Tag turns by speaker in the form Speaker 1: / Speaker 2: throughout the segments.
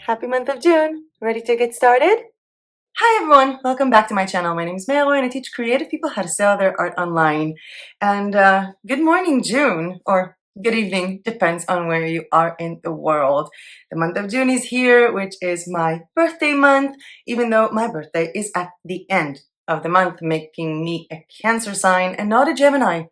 Speaker 1: Happy month of June. Ready to get started? Hi everyone, welcome back to my channel. My name is Mero and I teach creative people how to sell their art online. And good morning June, or good evening, depends on where you are in the world. The month of June is here, which is my birthday month, even though my birthday is at the end of the month, making me a Cancer sign and not a Gemini,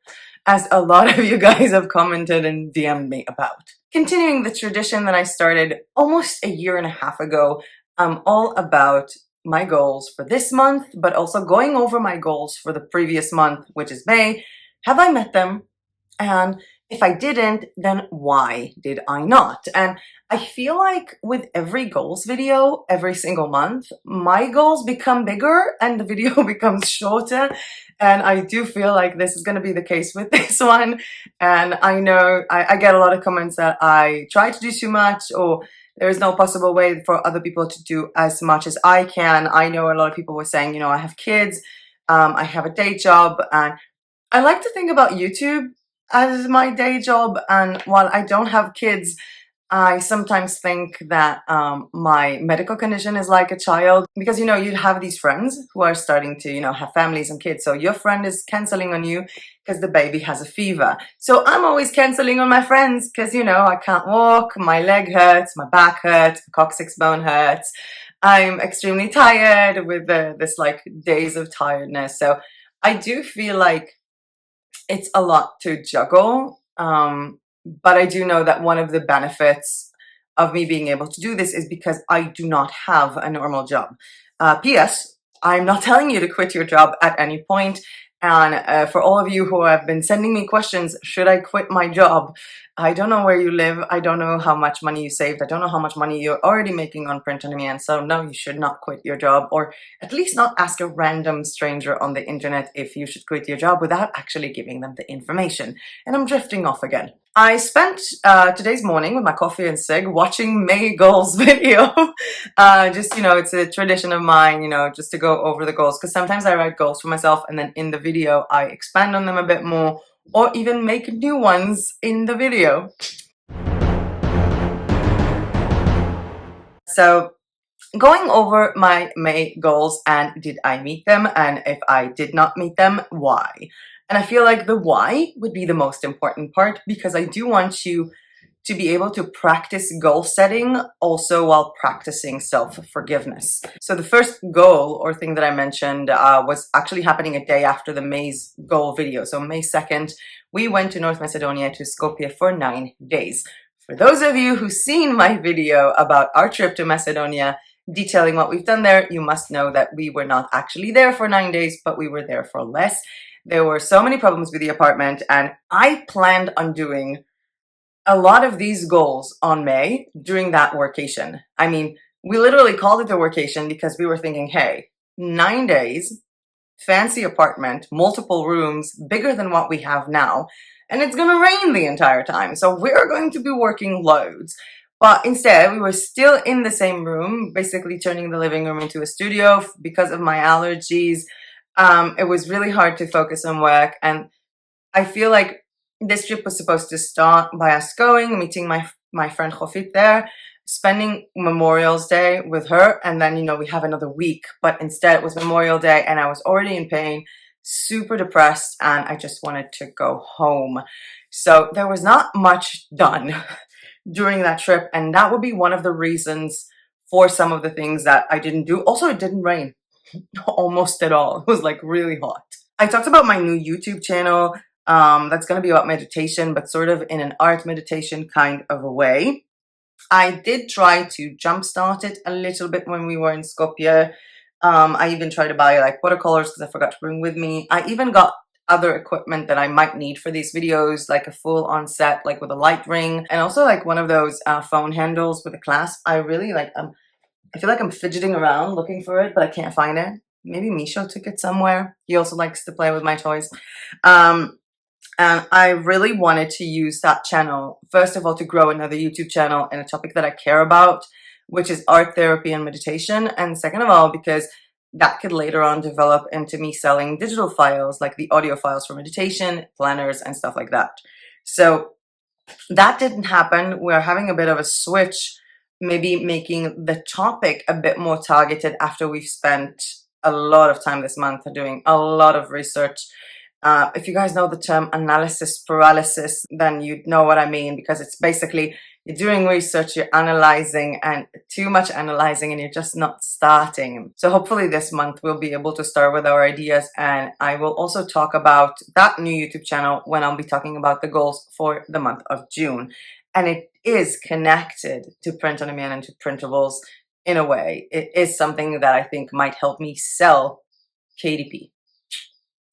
Speaker 1: as a lot of you guys have commented and DM'd me about. Continuing the tradition that I started almost a year and a half ago, I'm all about my goals for this month, but also going over my goals for the previous month, which is May. Have I met them? And if I didn't, then why did I not? And I feel like with every goals video, every single month, my goals become bigger and the video becomes shorter. And I do feel like this is going to be the case with this one. And I know I get a lot of comments that I try to do too much, or there is no possible way for other people to do as much as I can. I know a lot of people were saying, you know, I have kids, I have a day job, and I like to think about YouTube as my day job. And while I don't have kids, I sometimes think that my medical condition is like a child, because, you know, you have these friends who are starting to, you know, have families and kids. So your friend is canceling on you because the baby has a fever. So I'm always canceling on my friends because, you know, I can't walk, my leg hurts, my back hurts, my coccyx bone hurts. I'm extremely tired with this like days of tiredness. So I do feel like it's a lot to juggle. But I do know that one of the benefits of me being able to do this is because I do not have a normal job. P.S. I'm not telling you to quit your job at any point. And for all of you who have been sending me questions, should I quit my job? I don't know where you live. I don't know how much money you saved. I don't know how much money you're already making on print on demand. So no, you should not quit your job, or at least not ask a random stranger on the internet if you should quit your job without actually giving them the information. And I'm drifting off again. I spent today's morning with my coffee and cig watching May goals video. Just, you know, it's a tradition of mine, you know, just to go over the goals, because sometimes I write goals for myself and then in the video I expand on them a bit more, or even make new ones in the video. So going over my May goals, and did I meet them? And if I did not meet them, why? And I feel like the why would be the most important part, because I do want you to be able to practice goal setting also while practicing self-forgiveness. So the first goal or thing that I mentioned was actually happening a day after the May's goal video. So May 2nd, we went to North Macedonia, to Skopje, for 9 days. For those of you who've seen my video about our trip to Macedonia, detailing what we've done there, you must know that we were not actually there for 9 days, but we were there for less. There were so many problems with the apartment, and I planned on doing a lot of these goals on May during that workation. I mean, we literally called it a workation because we were thinking, hey, 9 days, fancy apartment, multiple rooms, bigger than what we have now, and it's gonna rain the entire time, so we're going to be working loads. But instead, we were still in the same room, basically turning the living room into a studio because of my allergies. It was really hard to focus on work, and I feel like this trip was supposed to start by us going, meeting my friend Chofit there, spending Memorial's Day with her, and then, you know, we have another week. But instead it was Memorial Day and I was already in pain, super depressed, and I just wanted to go home. So there was not much done during that trip, and that would be one of the reasons for some of the things that I didn't do. Also, it didn't rain almost at all. It was like really hot. I talked about my new YouTube channel. That's going to be about meditation, but sort of in an art meditation kind of a way. I did try to jumpstart it a little bit when we were in Skopje. I even tried to buy like watercolors because I forgot to bring with me. I even got other equipment that I might need for these videos, like a full-on set, like with a light ring, and also like one of those phone handles with a clasp. I really like I feel like I'm fidgeting around looking for it, but I can't find it. Maybe Misho took it somewhere. He also likes to play with my toys. And I really wanted to use that channel, first of all, to grow another YouTube channel in a topic that I care about, which is art therapy and meditation. And second of all, because that could later on develop into me selling digital files, like the audio files for meditation, planners, and stuff like that. So that didn't happen. We're having a bit of a switch maybe making the topic a bit more targeted after we've spent a lot of time this month doing a lot of research. If you guys know the term analysis paralysis, then you know what I mean, because it's basically you're doing research, you're analyzing, and too much analyzing, and you're just not starting. So hopefully this month we'll be able to start with our ideas, and I will also talk about that new YouTube channel when I'll be talking about the goals for the month of June. And it is connected to print on demand and to printables in a way. It is something that I think might help me sell KDP.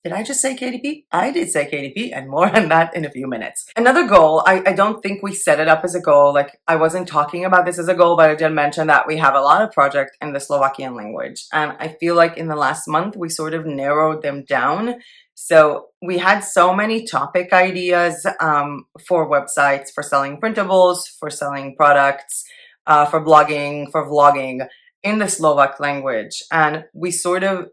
Speaker 1: Did I just say KDP? I did say KDP, and more on that in a few minutes. Another goal, I don't think we set it up as a goal. Like, I wasn't talking about this as a goal, but I did mention that we have a lot of projects in the Slovakian language. And I feel like in the last month, we sort of narrowed them down. So we had so many topic ideas for websites, for selling printables, for selling products, for blogging, for vlogging in the Slovak language. And we sort of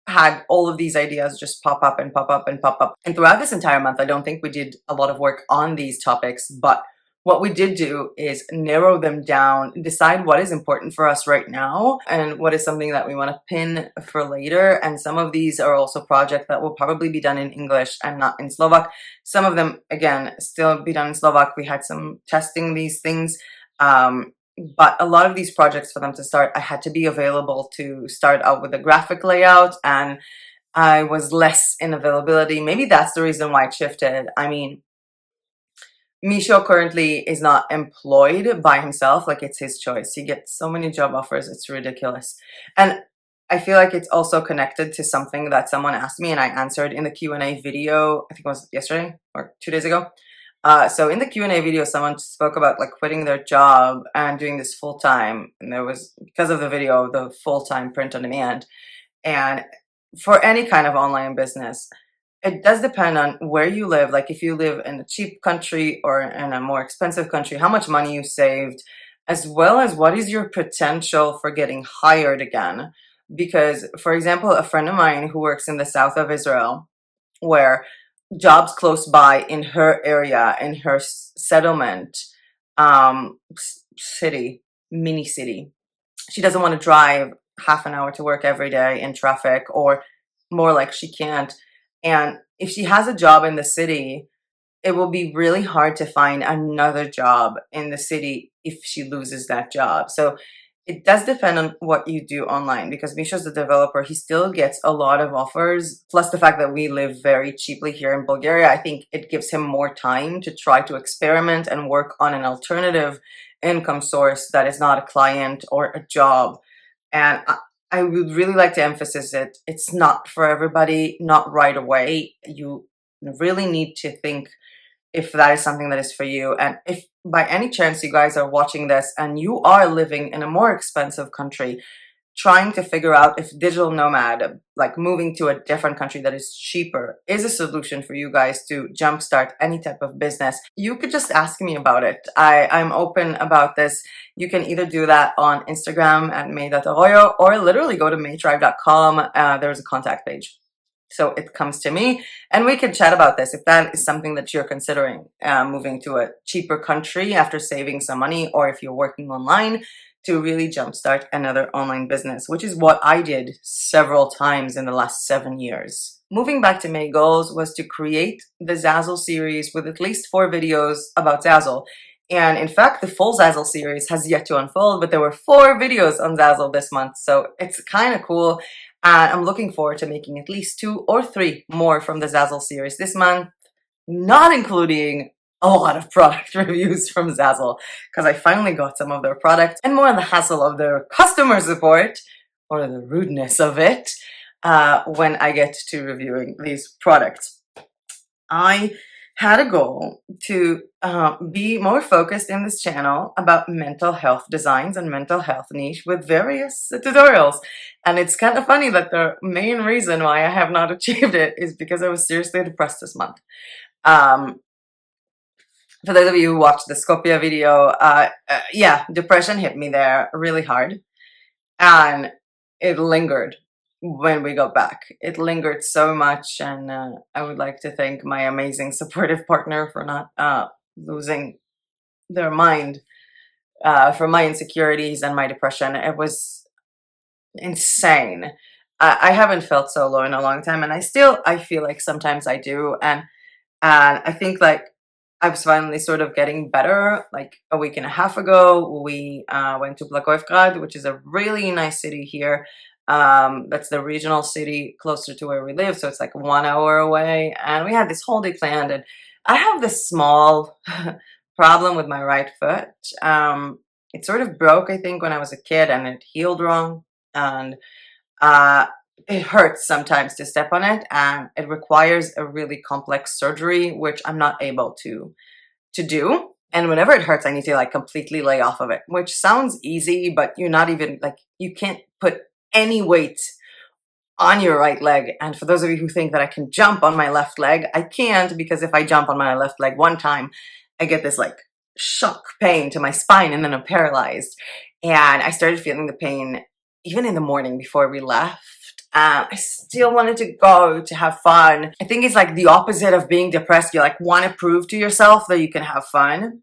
Speaker 1: had all of these ideas just pop up and pop up and pop up. And throughout this entire month, I don't think we did a lot of work on these topics, but what we did do is narrow them down, decide what is important for us right now and what is something that we want to pin for later. And some of these are also projects that will probably be done in English and not in Slovak. Some of them, again, still be done in Slovak. We had some testing these things. But a lot of these projects, for them to start, I had to be available to start out with a graphic layout, and I was less in availability. Maybe that's the reason why it shifted. I mean, Misho currently is not employed by himself. Like, it's his choice. He gets so many job offers. It's ridiculous. And I feel like it's also connected to something that someone asked me and I answered in the Q&A video. I think it was yesterday or 2 days ago. So in the Q&A video, someone spoke about like quitting their job and doing this full time. And there was, because of the video, the full-time print on demand. And for any kind of online business, it does depend on where you live. Like, if you live in a cheap country or in a more expensive country, how much money you saved, as well as what is your potential for getting hired again. Because, for example, a friend of mine who works in the south of Israel, where jobs close by in her area, in her settlement, city, mini city, she doesn't want to drive half an hour to work every day in traffic, or more like she can't. And if she has a job in the city, it will be really hard to find another job in the city if she loses that job. So it does depend on what you do online, because Misha's the developer. He still gets a lot of offers. Plus the fact that we live very cheaply here in Bulgaria, I think it gives him more time to try to experiment and work on an alternative income source that is not a client or a job. And I would really like to emphasize it. It's not for everybody, not right away. You really need to think if that is something that is for you. And if by any chance you guys are watching this and you are living in a more expensive country, trying to figure out if digital nomad, like moving to a different country that is cheaper, is a solution for you guys to jumpstart any type of business, you could just ask me about it. I'm open about this. You can either do that on Instagram at may.arroyo, or literally go to maytribe.com. There's a contact page. So it comes to me and we can chat about this if that is something that you're considering, moving to a cheaper country after saving some money, or if you're working online to really jumpstart another online business, which is what I did several times in the last 7 years. Moving back to May goals was to create the Zazzle series with at least 4 videos about Zazzle. And in fact, the full Zazzle series has yet to unfold, but there were 4 videos on Zazzle this month. So it's kind of cool. And I'm looking forward to making at least 2 or 3 more from the Zazzle series this month, not including a lot of product reviews from Zazzle, because I finally got some of their products, and more on the hassle of their customer support, or the rudeness of it, when I get to reviewing these products. I had a goal to be more focused in this channel about mental health designs and mental health niche with various tutorials. And it's kind of funny that the main reason why I have not achieved it is because I was seriously depressed this month. For those of you who watched the Skopje video, yeah, depression hit me there really hard. And it lingered when we got back. It lingered so much, and I would like to thank my amazing supportive partner for not losing their mind from my insecurities and my depression. It was insane. I haven't felt so low in a long time, and I feel like sometimes I do, and I think like I was finally sort of getting better. Like a week and a half ago, we went to Blagoevgrad, which is a really nice city here. That's the regional city closer to where we live, so it's like 1 hour away. And we had this whole day planned, and I have this small problem with my right foot. It sort of broke, I think, when I was a kid, and it healed wrong, and uh, it hurts sometimes to step on it, and it requires a really complex surgery, which I'm not able to do. And whenever it hurts, I need to like completely lay off of it, which sounds easy, but you're not even like, you can't put any weight on your right leg. And for those of you who think that I can jump on my left leg, I can't, because if I jump on my left leg one time, I get this like shock pain to my spine, and then I'm paralyzed. And I started feeling the pain even in the morning before we left. I still wanted to go to have fun. I think it's like the opposite of being depressed. You like want to prove to yourself that you can have fun.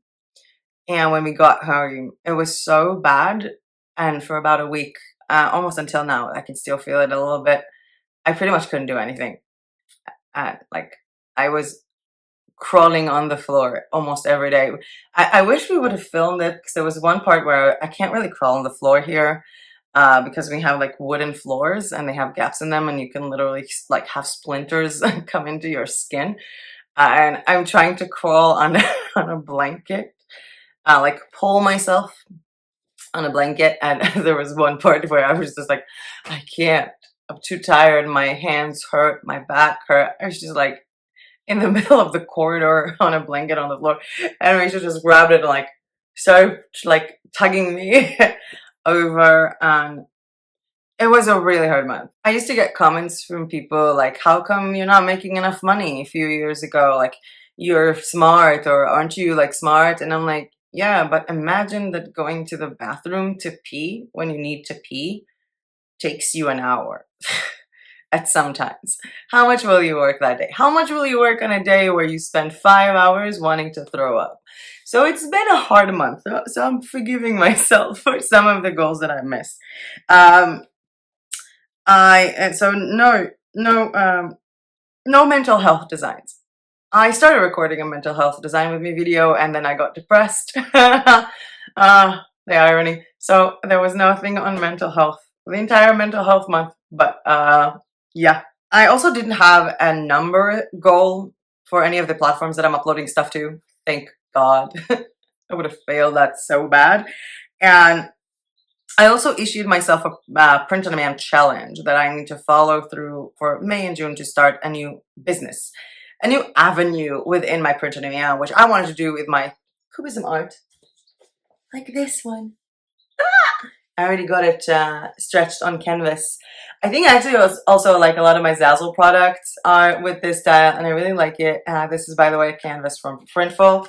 Speaker 1: And when we got home, it was so bad. And for about a week, almost until now, I can still feel it a little bit. I pretty much couldn't do anything. Like I was crawling on the floor almost every day. I wish we would have filmed it, because there was one part where I can't really crawl on the floor here, because we have like wooden floors and they have gaps in them, and you can literally like have splinters come into your skin. And I'm trying to crawl on on a blanket, like pull myself on a blanket, and there was one part where I was just like, I can't. I'm too tired. My hands hurt. My back hurt. I was just like in the middle of the corridor on a blanket on the floor, and Rachel just grabbed it and like started like tugging me over. It was a really hard month. I used to get comments from people like, how come you're not making enough money a few years ago? Like, you're smart, or aren't you like smart? And I'm like, yeah, but imagine that going to the bathroom to pee when you need to pee takes you an hour at some times. How much will you work that day? How much will you work on a day where you spend 5 hours wanting to throw up? So it's been a hard month. So I'm forgiving myself for some of the goals that I missed. No mental health designs. I started recording a mental health design with me video, and then I got depressed. The irony. So there was nothing on mental health the entire mental health month. But yeah. I also didn't have a number goal for any of the platforms that I'm uploading stuff to. Thank God. I would have failed that so bad. And I also issued myself a print on demand challenge that I need to follow through for May and June to start a new business, a new avenue within my print on demand, which I wanted to do with my Cubism art, like this one. I already got it stretched on canvas. I think actually it was also like a lot of my Zazzle products are with this style, and I really like it. This is, by the way, a canvas from Printful.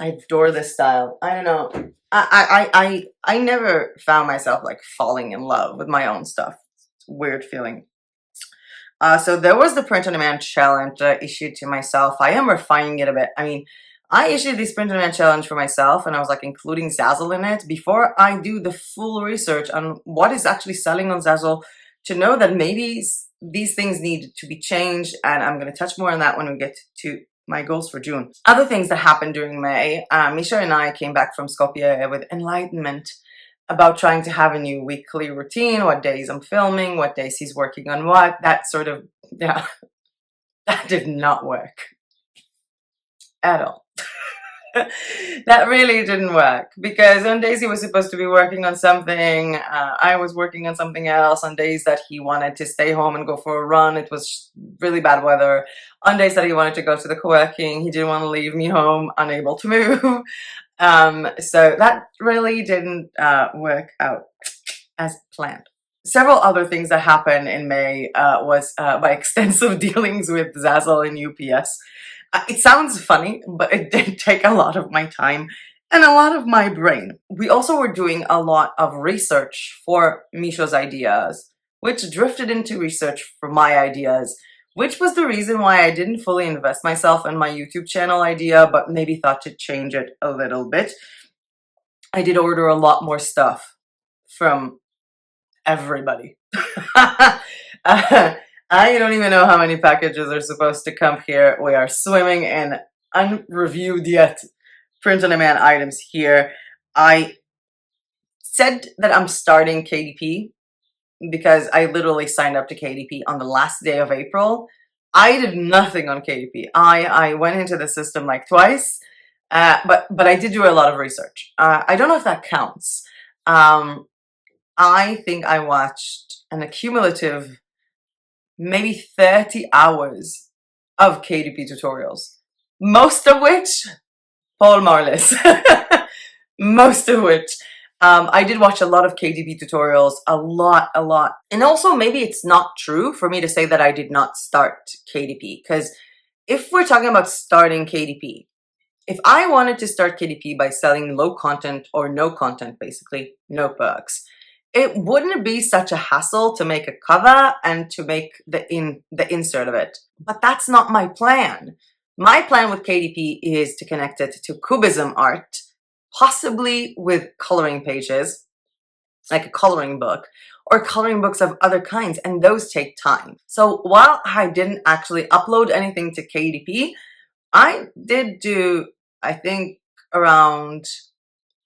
Speaker 1: I adore this style. I don't know. I never found myself like falling in love with my own stuff. It's a weird feeling. So there was the print on demand challenge issued to myself. I am refining it a bit. I mean, I issued this print on demand challenge for myself, and I was like including Zazzle in it before I do the full research on what is actually selling on Zazzle, to know that maybe these things need to be changed. And I'm going to touch more on that when we get to my goals for June. Other things that happened during May, Misha and I came back from Skopje with enlightenment about trying to have a new weekly routine, what days I'm filming, what days he's working on what. That sort of, yeah, that did not work at all. That really didn't work, because on days he was supposed to be working on something, I was working on something else. On days that he wanted to stay home and go for a run, it was really bad weather. On days that he wanted to go to the co-working, he didn't want to leave me home, unable to move. So that really didn't work out as planned. Several other things that happened in May was my extensive dealings with Zazzle and UPS. It sounds funny, but it did take a lot of my time and a lot of my brain. We also were doing a lot of research for Misha's ideas, which drifted into research for my ideas, which was the reason why I didn't fully invest myself in my YouTube channel idea, but maybe thought to change it a little bit. I did order a lot more stuff from everybody. I don't even know how many packages are supposed to come here. We are swimming in unreviewed yet print-on-demand items here. I said that I'm starting KDP because I literally signed up to KDP on the last day of April. I did nothing on KDP. I went into the system like twice, but I did do a lot of research. I don't know if that counts. I think I watched an accumulative maybe 30 hours of KDP tutorials, most of which Paul Marlis. Most of which. I did watch a lot of KDP tutorials, a lot. And also maybe it's not true for me to say that I did not start KDP, because if we're talking about starting KDP, if I wanted to start KDP by selling low content or no content, basically notebooks, it wouldn't be such a hassle to make a cover and to make the insert of it. But that's not my plan. My plan with KDP is to connect it to Cubism art, possibly with coloring pages, like a coloring book, or coloring books of other kinds, and those take time. So while I didn't actually upload anything to KDP, I did do, I think, around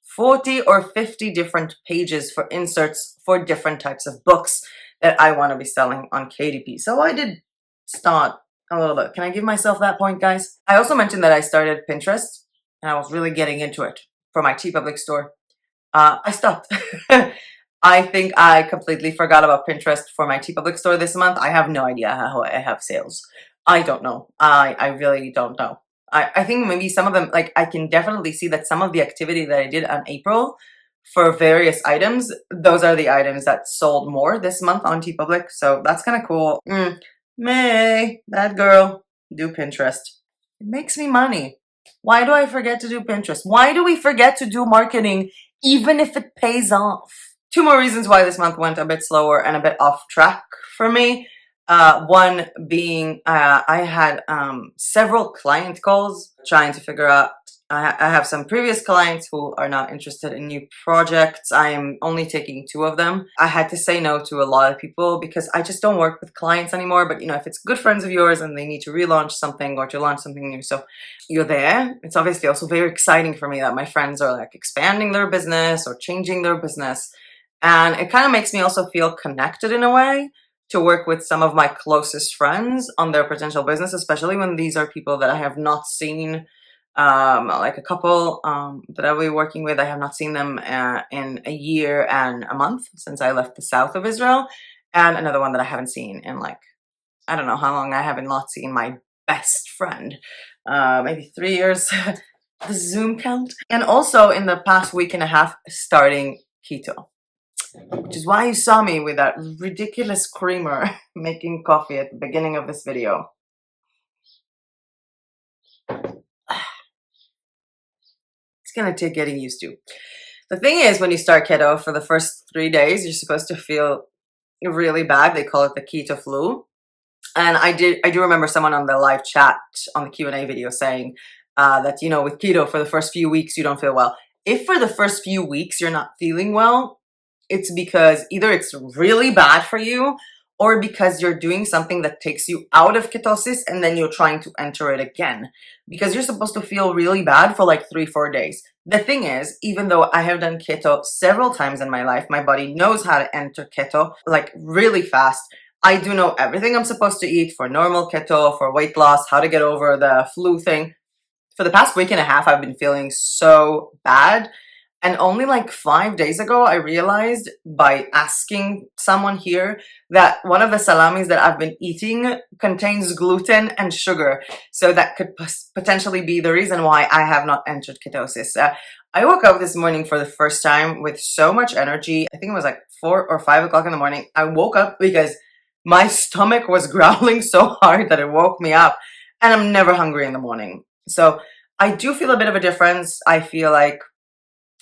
Speaker 1: 40 or 50 different pages for inserts for different types of books that I want to be selling on KDP. So I did start a little bit. Can I give myself that point, guys? I also mentioned that I started Pinterest and I was really getting into it for my TeePublic store. I stopped. I think I completely forgot about Pinterest for my TeePublic store this month. I have no idea how I have sales. I don't know. I really don't know. I think maybe some of them, like, I can definitely see that some of the activity that I did on April for various items, those are the items that sold more this month on TeePublic. So that's kind of cool. May, that girl, do Pinterest. It makes me money. Why do I forget to do Pinterest? Why do we forget to do marketing even if it pays off? Two more reasons why this month went a bit slower and a bit off track for me. One being I had several client calls trying to figure out. I have some previous clients who are not interested in new projects. I am only taking 2 of them. I had to say no to a lot of people because I just don't work with clients anymore. But, you know, if it's good friends of yours and they need to relaunch something or to launch something new, so you're there. It's obviously also very exciting for me that my friends are like expanding their business or changing their business. And it kind of makes me also feel connected in a way to work with some of my closest friends on their potential business, especially when these are people that I have not seen. Like a couple that I'll be working with, I have not seen them in a year and a month since I left the south of Israel, and another one that I haven't seen in, like, I don't know how long. I haven't not seen my best friend, maybe 3 years. The Zoom count. And also in the past week and a half starting keto, which is why you saw me with that ridiculous creamer making coffee at the beginning of this video. It's gonna take getting used to. The thing is, when you start keto, for the first 3 days, you're supposed to feel really bad. They call it the keto flu. And I do remember someone on the live chat on the Q&A video saying that, you know, with keto, for the first few weeks, you don't feel well. If for the first few weeks you're not feeling well, it's because either it's really bad for you or because you're doing something that takes you out of ketosis and then you're trying to enter it again. Because you're supposed to feel really bad for like 3-4 days. The thing is, even though I have done keto several times in my life, my body knows how to enter keto like really fast. I do know everything I'm supposed to eat for normal keto, for weight loss, how to get over the flu thing. For the past week and a half, I've been feeling so bad. And only like 5 days ago, I realized by asking someone here that one of the salamis that I've been eating contains gluten and sugar. So that could potentially be the reason why I have not entered ketosis. I woke up this morning for the first time with so much energy. I think it was like 4 or 5 o'clock in the morning. I woke up because my stomach was growling so hard that it woke me up. And I'm never hungry in the morning. So I do feel a bit of a difference. I feel like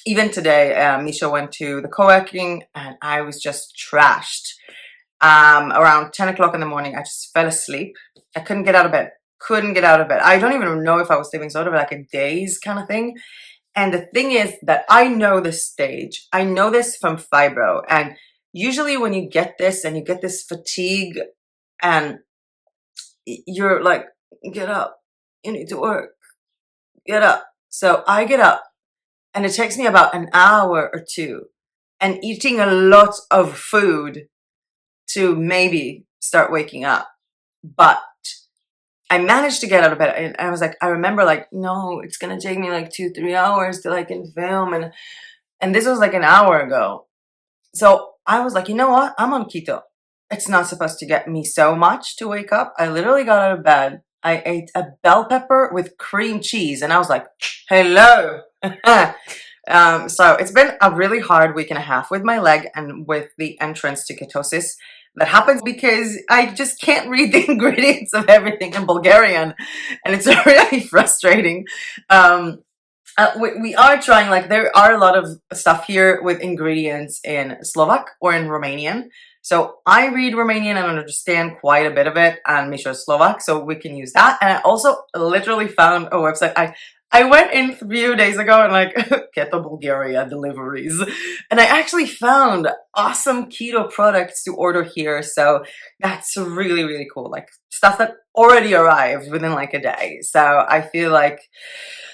Speaker 1: even today, Misha went to the co-working and I was just trashed. Around 10 o'clock in the morning, I just fell asleep. I couldn't get out of bed. I don't even know if I was sleeping sort of like a daze kind of thing. And the thing is that I know this stage. I know this from fibro. And usually when you get this and you get this fatigue and you're like, get up, you need to work, get up. So I get up and it takes me about an hour or two and eating a lot of food to maybe start waking up. But I managed to get out of bed and I was like, I remember like, no, it's gonna take me like 2-3 hours till I can film, and this was like an hour ago. So I was like, you know what? I'm on keto. It's not supposed to get me so much to wake up. I literally got out of bed. I ate a bell pepper with cream cheese and I was like, hello. So it's been a really hard week and a half with my leg and with the entrance to ketosis. That happens because I just can't read the ingredients of everything in Bulgarian, and it's really frustrating. We are trying, like, there are a lot of stuff here with ingredients in Slovak or in Romanian. So I read Romanian and understand quite a bit of it, and Misha is Slovak, so we can use that. And I also literally found a website. I went in a few days ago and like Keto Bulgaria deliveries, and I actually found awesome keto products to order here. So that's really, really cool. Like stuff that already arrived within like a day. So I feel like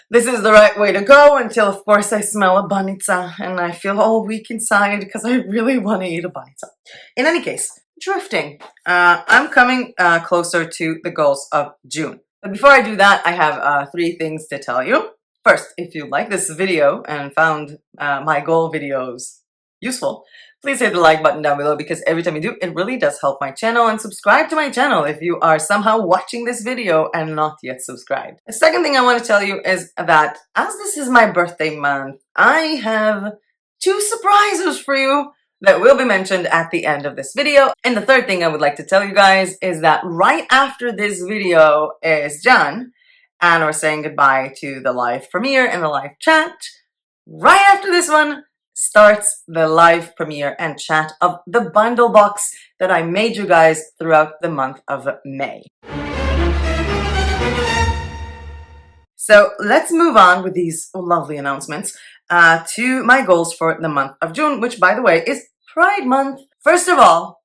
Speaker 1: this is the right way to go until, of course, I smell a banica and I feel all weak inside because I really want to eat a banica. In any case, drifting. I'm coming closer to the goals of June. But before I do that, I have 3 things to tell you. First, if you like this video and found my goal videos useful, please hit the like button down below because every time you do, it really does help my channel, and subscribe to my channel if you are somehow watching this video and not yet subscribed. The second thing I want to tell you is that as this is my birthday month, I have 2 surprises for you that will be mentioned at the end of this video. And the third thing I would like to tell you guys is that right after this video is done, and we're saying goodbye to the live premiere and the live chat, right after this one starts the live premiere and chat of the bundle box that I made you guys throughout the month of May. So let's move on with these lovely announcements to my goals for the month of June, which, by the way, is Pride Month. First of all,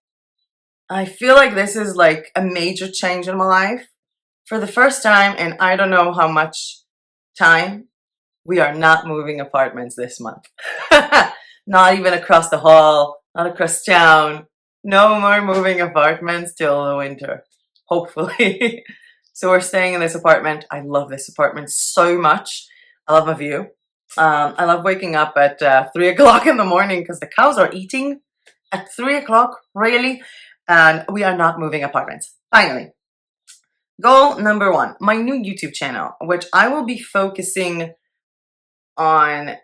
Speaker 1: I feel like this is like a major change in my life. For the first time in I don't know how much time, we are not moving apartments this month. Not even across the hall, not across town. No more moving apartments till the winter, hopefully. So we're staying in this apartment. I love this apartment so much. I love my view. I love waking up at 3 o'clock in the morning because the cows are eating at 3 o'clock, really. And we are not moving apartments. Finally, goal number 1, my new YouTube channel, which I will be focusing on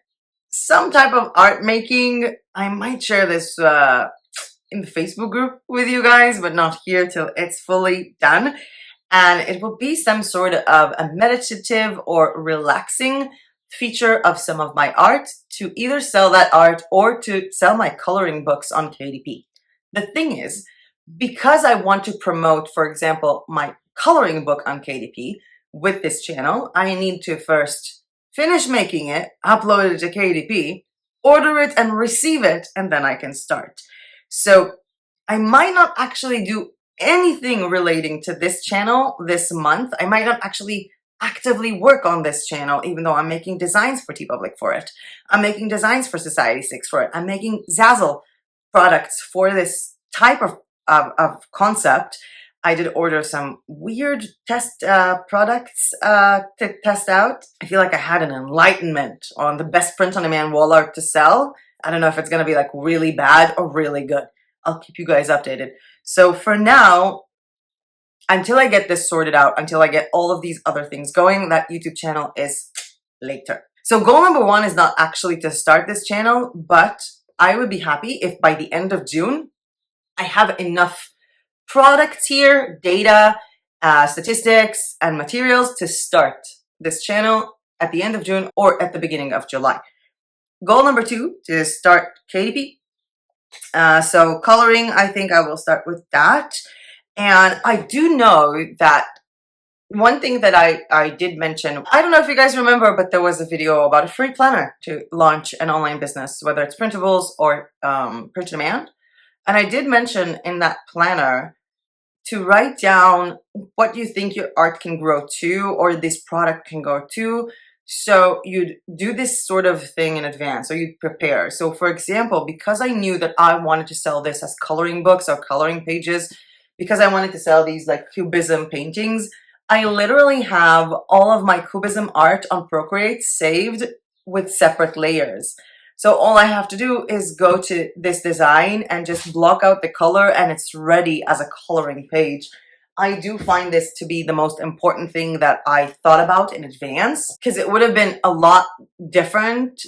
Speaker 1: some type of art making. I might share this in the Facebook group with you guys, but not here till it's fully done. And it will be some sort of a meditative or relaxing feature of some of my art to either sell that art or to sell my coloring books on KDP. The thing is, because I want to promote, for example, my coloring book on KDP with this channel, I need to first finish making it, upload it to KDP, order it and receive it, and then I can start. So I might not actually do anything relating to this channel this month. I might not actually actively work on this channel, even though I'm making designs for TeePublic for it. I'm making designs for Society 6 for it. I'm making Zazzle products for this type of concept. I did order some weird test products to test out. I feel like I had an enlightenment on the best print-on-demand wall art to sell. I don't know if it's going to be like really bad or really good. I'll keep you guys updated. So for now, until I get this sorted out, until I get all of these other things going, that YouTube channel is later. So goal number 1 is not actually to start this channel, but I would be happy if by the end of June, I have enough products here, data, statistics, and materials to start this channel at the end of June or at the beginning of July. Goal number 2 is start KDP. So coloring, I think I will start with that. And I do know that one thing that I did mention, I don't know if you guys remember, but there was a video about a free planner to launch an online business, whether it's printables or print on demand. And I did mention in that planner to write down what you think your art can grow to or this product can go to. So you'd do this sort of thing in advance, so you'd prepare. So for example, because I knew that I wanted to sell this as coloring books or coloring pages, because I wanted to sell these like cubism paintings, I literally have all of my cubism art on Procreate saved with separate layers. So all I have to do is go to this design and just block out the color and it's ready as a coloring page. I do find this to be the most important thing that I thought about in advance, because it would have been a lot different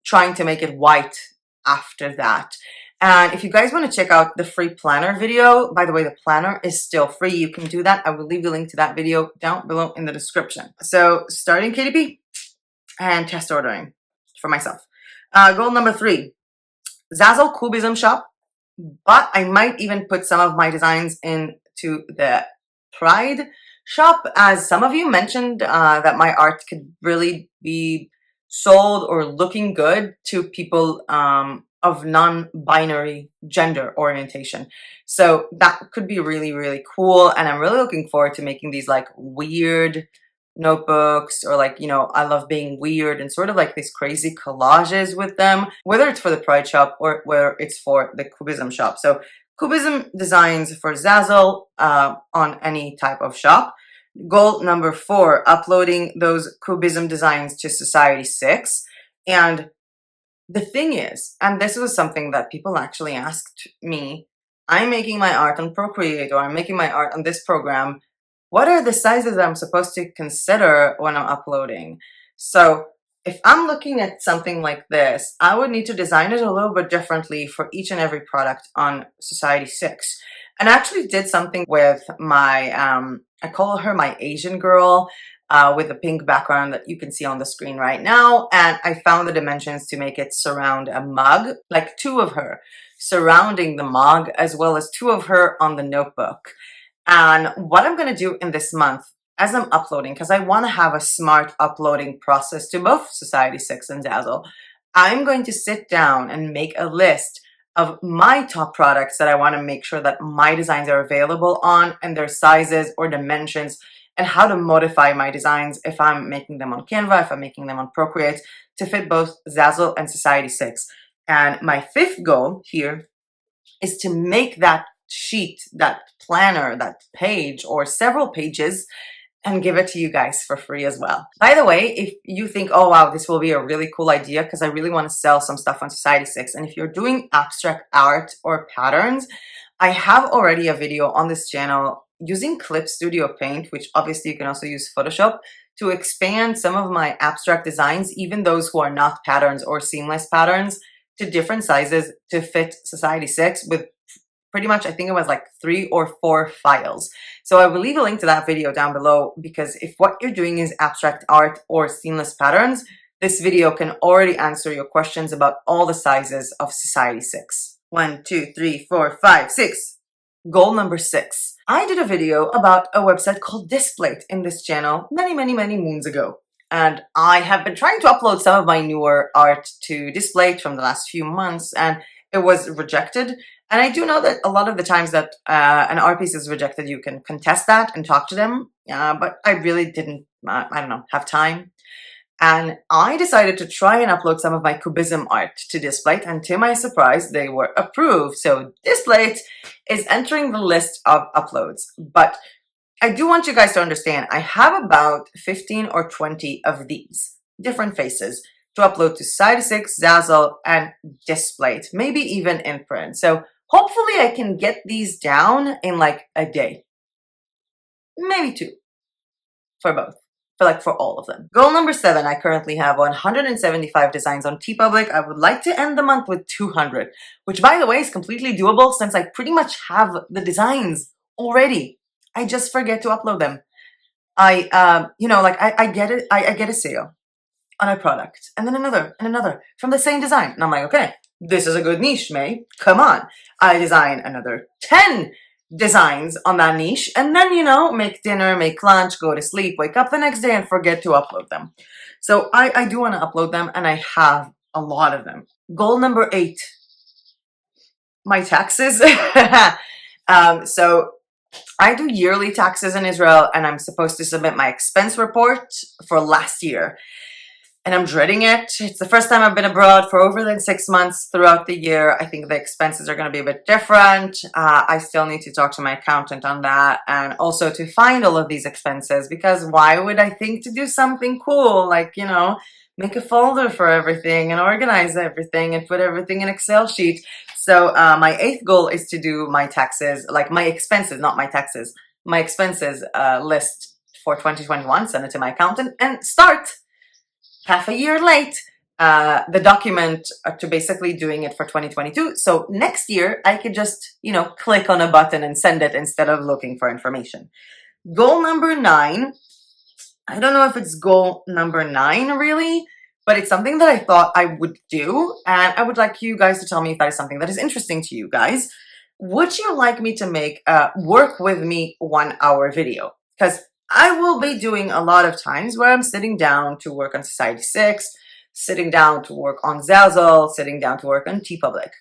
Speaker 1: trying to make it white after that. And if you guys want to check out the free planner video, by the way, the planner is still free. You can do that. I will leave the link to that video down below in the description. So starting KDP and test ordering for myself. Goal number 3, Zazzle Cubism shop, but I might even put some of my designs into the Pride shop, as some of you mentioned that my art could really be sold or looking good to people of non-binary gender orientation. So that could be really, really cool, and I'm really looking forward to making these like weird notebooks, or like, you know, I love being weird and sort of like these crazy collages with them, whether it's for the Pride shop or whether it's for the Cubism shop. So Cubism designs for Zazzle on any type of shop. Goal number 4, uploading those Cubism designs to Society 6. And the thing is, and this was something that people actually asked me, I'm making my art on Procreate, or I'm making my art on this program. What are the sizes that I'm supposed to consider when I'm uploading? So if I'm looking at something like this, I would need to design it a little bit differently for each and every product on Society 6. And I actually did something with my, I call her my Asian girl, with a pink background that you can see on the screen right now. And I found the dimensions to make it surround a mug, like 2 of her surrounding the mug, as well as 2 of her on the notebook. And what I'm going to do in this month as I'm uploading, because I want to have a smart uploading process to both Society 6 and Zazzle, I'm going to sit down and make a list of my top products that I want to make sure that my designs are available on, and their sizes or dimensions, and how to modify my designs if I'm making them on Canva, if I'm making them on Procreate, to fit both Zazzle and Society 6. And my 5th goal here is to make that sheet, that planner, that page, or several pages, and give it to you guys for free as well. By the way, if you think, oh wow, this will be a really cool idea, because I really want to sell some stuff on Society 6, and if you're doing abstract art or patterns, I have already a video on this channel using Clip Studio Paint, which obviously you can also use Photoshop, to expand some of my abstract designs, even those who are not patterns or seamless patterns, to different sizes to fit Society 6 with pretty much, I think it was like 3 or 4 files. So I will leave a link to that video down below, because if what you're doing is abstract art or seamless patterns, this video can already answer your questions about all the sizes of Society 6. 1, 2, 3, 4, 5, 6. Goal number 6. I did a video about a website called Displate in this channel many, many, many moons ago. And I have been trying to upload some of my newer art to Displate from the last few months, and it was rejected. And I do know that a lot of the times that an art piece is rejected, you can contest that and talk to them. But I really didn't, I don't know, have time. And I decided to try and upload some of my Cubism art to Displate, and to my surprise, they were approved. So Displate is entering the list of uploads. But I do want you guys to understand, I have about 15 or 20 of these different faces to upload to Society 6, Zazzle, and Displate, maybe even in print. So hopefully I can get these down in like a day, maybe 2 for both. For all of them. Goal number 7, I currently have 175 designs on TeePublic. I would like to end the month with 200, which by the way is completely doable since I pretty much have the designs already. I just forget to upload them. You know, like I get it, I get a sale on a product, and then another, and another, from the same design. And I'm like, okay, this is a good niche, May. Come on. I design another 10 designs on that niche, and then, you know, make dinner, make lunch, go to sleep, wake up the next day and forget to upload them. So I do want to upload them, and I have a lot of them. Goal number 8, my taxes. So I do yearly taxes in Israel, and I'm supposed to submit my expense report for last year. And I'm dreading it. It's the first time I've been abroad for over than 6 months throughout the year. I think the expenses are going to be a bit different. I still need to talk to my accountant on that, and also to find all of these expenses, because why would I think to do something cool like, you know, make a folder for everything and organize everything and put everything in Excel sheet. So my 8th goal is to do my taxes, like my expenses, not my taxes, my expenses list for 2021, send it to my accountant, and start half a year late the document to basically doing it for 2022. So next year I could just, you know, click on a button and send it instead of looking for information. Goal number 9. I don't know if it's goal number 9 really, but it's something that I thought I would do, and I would like you guys to tell me if that is something that is interesting to you guys. Would you like me to make a work with me 1-hour video? Because I will be doing a lot of times where I'm sitting down to work on Society 6, sitting down to work on Zazzle, sitting down to work on TeePublic.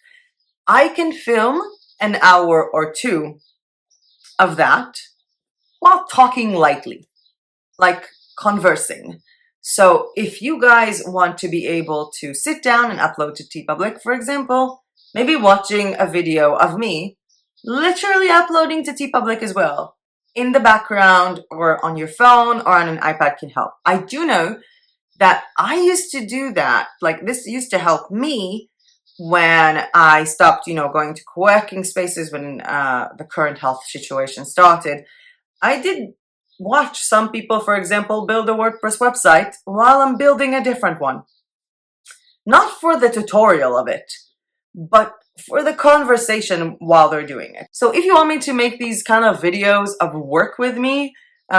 Speaker 1: I can film an hour or 2 of that while talking lightly, like conversing. So if you guys want to be able to sit down and upload to TeePublic, for example, maybe watching a video of me literally uploading to TeePublic as well, in the background or on your phone or on an iPad can help. I do know that I used to do that. Like, this used to help me when I stopped, you know, going to co-working spaces when the current health situation started. I did watch some people, for example, build a WordPress website while I'm building a different one. Not for the tutorial of it, but for the conversation while they're doing it. So if you want me to make these kind of videos of work with me,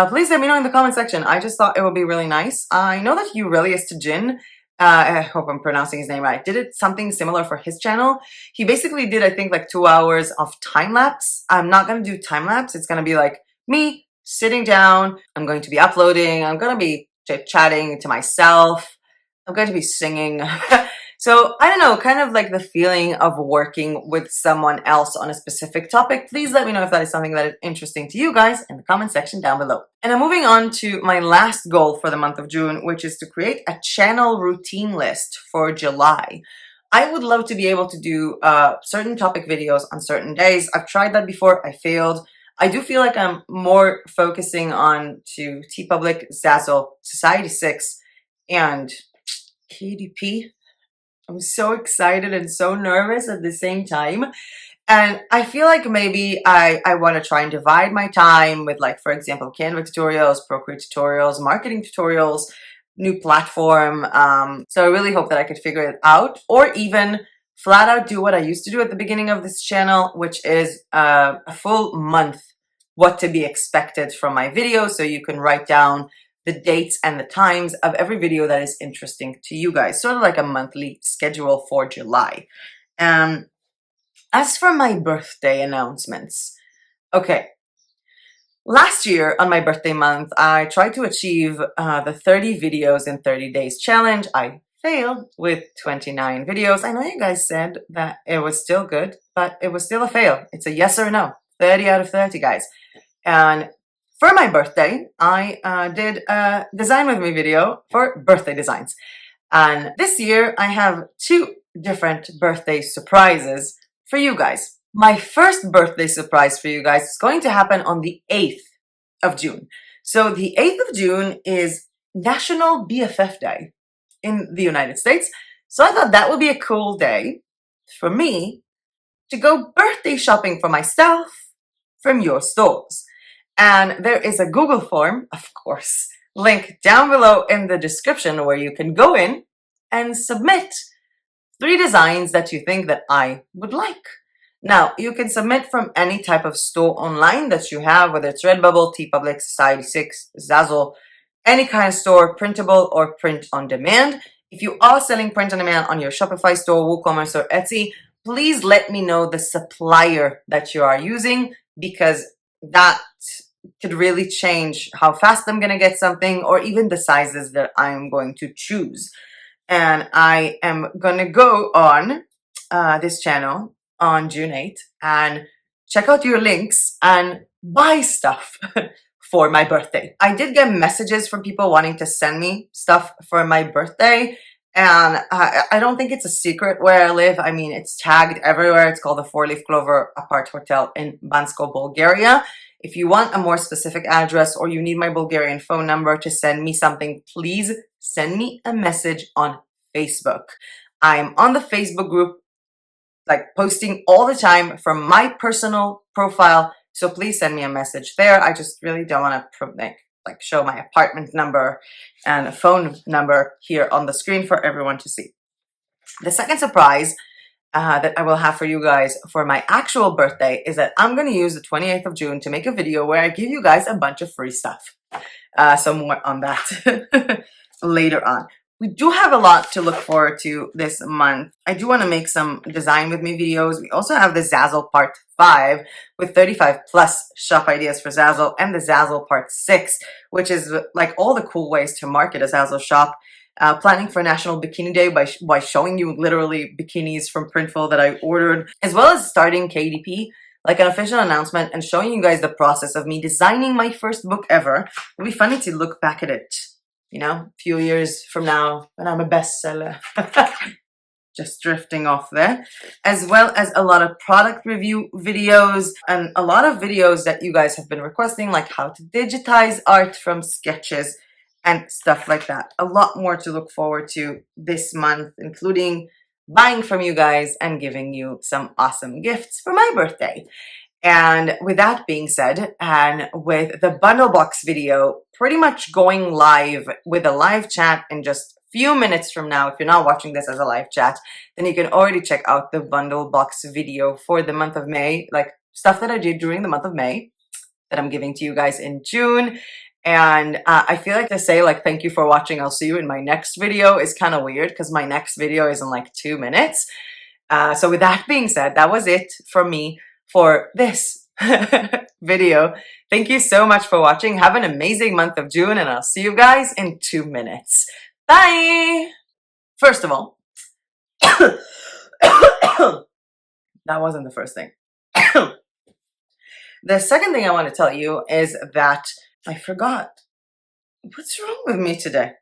Speaker 1: please let me know in the comment section. I just thought it would be really nice. I know that Aurelius Tajin, I hope I'm pronouncing his name right, did it something similar for his channel. He basically did, I think, like 2 hours of time-lapse. I'm not going to do time-lapse. It's going to be like me sitting down. I'm going to be uploading. I'm going to be chit-chatting to myself. I'm going to be singing. So I don't know, kind of like the feeling of working with someone else on a specific topic. Please let me know if that is something that is interesting to you guys in the comment section down below. And I'm moving on to my last goal for the month of June, which is to create a channel routine list for July. I would love to be able to do certain topic videos on certain days. I've tried that before, I failed. I do feel like I'm more focusing on to TeePublic, Zazzle, Society 6, and KDP. I'm so excited and so nervous at the same time. And I feel like maybe I want to try and divide my time with, like, for example, Canva tutorials, Procreate tutorials, marketing tutorials, new platform. So I really hope that I could figure it out, or even flat out do what I used to do at the beginning of this channel, which is a full month what to be expected from my videos. So you can write down the dates and the times of every video that is interesting to you guys, sort of like a monthly schedule for July. As for my birthday announcements, okay, last year on my birthday month, I tried to achieve the 30 videos in 30 days challenge. I failed with 29 videos. I know you guys said that it was still good, but it was still a fail. It's a yes or no, 30 out of 30, guys. And for my birthday, I did a design with me video for birthday designs. And this year, I have 2 different birthday surprises for you guys. My first birthday surprise for you guys is going to happen on the 8th of June. So the 8th of June is National BFF Day in the United States. So I thought that would be a cool day for me to go birthday shopping for myself from your stores. And there is a Google form, of course, link down below in the description where you can go in and submit 3 designs that you think that I would like. Now, you can submit from any type of store online that you have, whether it's Redbubble, TeePublic, Society 6, Zazzle, any kind of store, printable or print on demand. If you are selling print on demand on your Shopify store, WooCommerce, or Etsy, please let me know the supplier that you are using. because that could really change how fast I'm gonna get something, or even the sizes that I'm going to choose. And I am gonna go on this channel on June 8th and check out your links and buy stuff for my birthday. I did get messages from people wanting to send me stuff for my birthday, and I don't think it's a secret where I live. I mean, it's tagged everywhere. It's called the Four Leaf Clover Apart Hotel in Bansko, Bulgaria. If you want a more specific address, or you need my Bulgarian phone number to send me something, please send me a message on Facebook. I'm on the Facebook group, like posting all the time from my personal profile. So please send me a message there. I just really don't want to like show my apartment number and a phone number here on the screen for everyone to see. The second surprise that I will have for you guys for my actual birthday is that I'm going to use the 28th of June to make a video where I give you guys a bunch of free stuff. So more on that later on. We do have a lot to look forward to this month. I do want to make some design with me videos. We also have the Zazzle part 5 with 35 plus shop ideas for Zazzle, and the Zazzle part 6, which is like all the cool ways to market a Zazzle shop. Planning for National Bikini Day by showing you literally bikinis from Printful that I ordered, as well as starting KDP, like an official announcement, and showing you guys the process of me designing my first book ever. It'll be funny to look back at it, you know, a few years from now when I'm a bestseller. Just drifting off there. As well as a lot of product review videos and a lot of videos that you guys have been requesting, like how to digitize art from sketches and stuff like that. A lot more to look forward to this month, including buying from you guys and giving you some awesome gifts for my birthday. And with that being said, and with the bundle box video pretty much going live with a live chat in just a few minutes from now, if you're not watching this as a live chat, then you can already check out the bundle box video for the month of May, like stuff that I did during the month of May that I'm giving to you guys in June. And I feel like to say like, thank you for watching, I'll see you in my next video is kind of weird because my next video is in like 2 minutes. So with that being said, that was it from me for this video. Thank you so much for watching. Have an amazing month of June, and I'll see you guys in 2 minutes. Bye! First of all, that wasn't the first thing. The second thing I want to tell you is that I forgot. What's wrong with me today?